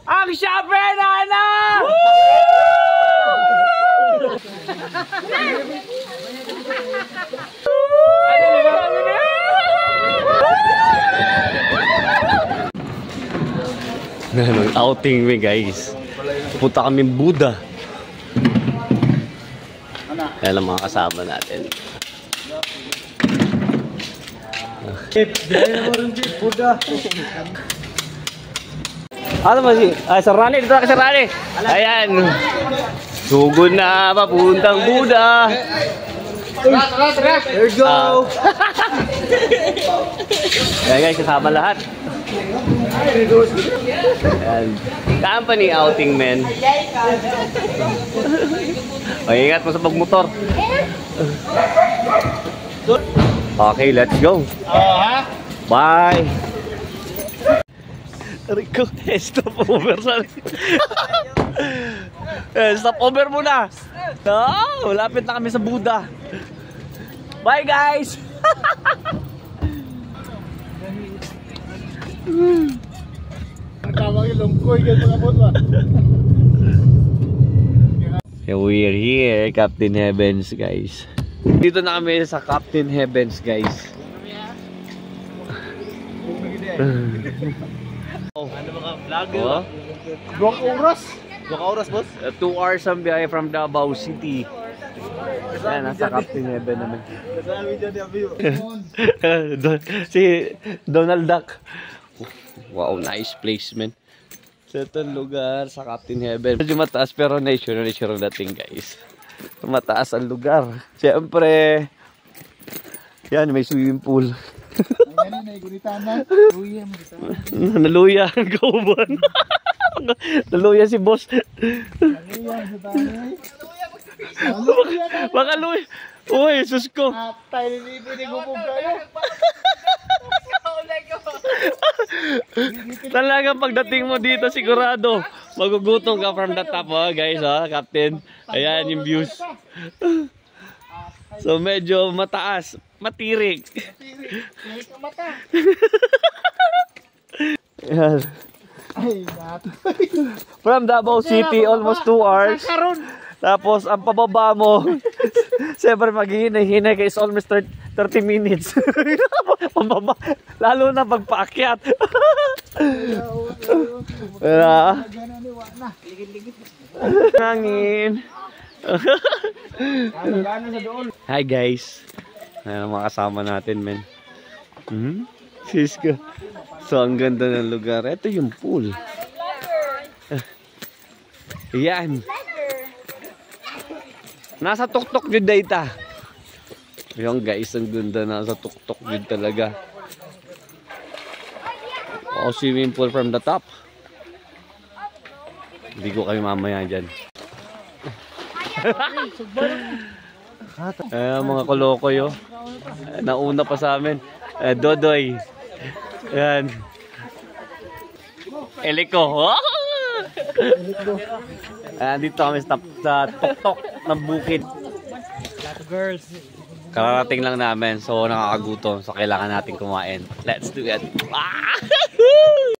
Ang Shopper Nana! Outing we guys. Pupunta kami Buddha. Yan ang mga kasama natin. Ano ba si? Sarani, dito ka Sarani. Ayan. Sugod na papuntang Buddha. There you go. Ayan guys, kasama lahat. Ayan. Company outing men. Ingat mo sa pagmotor. Okay, let's go. Bye. Rico, stop over. Stop over muna. Malapit na kami sa Buddha. Bye guys. We're here, Captain Heavens guys. Dito na kami sa Captain Heavens guys. Ano mga vlogger? 2 oras? 2 oras boss? 2 hours ang biyahe from Davao City. Ayan, nasa Captain Heaven naman. Si Donald Duck. Wow, nice placement. Sa itong lugar sa Captain Heaven. Medyo mataas pero natural dating guys. Mataas ang lugar. Siyempre, yan, may swimming pool. Naluya ang kauban. Naluya si boss. Baka luya. Uy, sus ko. Talagang pagdating mo dito sigurado magugutom ka from the top guys Captain. Ayan yung views. So medyo mataas, matirik. Ayan. From Davao City almost 2 hours. Tapos ang pababa mo siyempre maghihinay-hinay is almost 30 minutes. Pababa, lalo na pagpaakyat. Hangin. Hi guys. Ayan ang mga kasama natin men. Siska. So ang ganda ng lugar. Ito yung pool. Yan. Nasa tuktok yun data. Yung guys, ang ganda, nasa tuktok yun talaga. O swimming pool from the top. Hindi ko kayo mamaya dyan. Mga koloko yo. Nauna pa sa amin. Dodoy. Yan. Eliko. Dito kami sa tuktok ng bukid. Kararating lang namin, so nakakagutom, so kailangan natin kumain. Let's do it.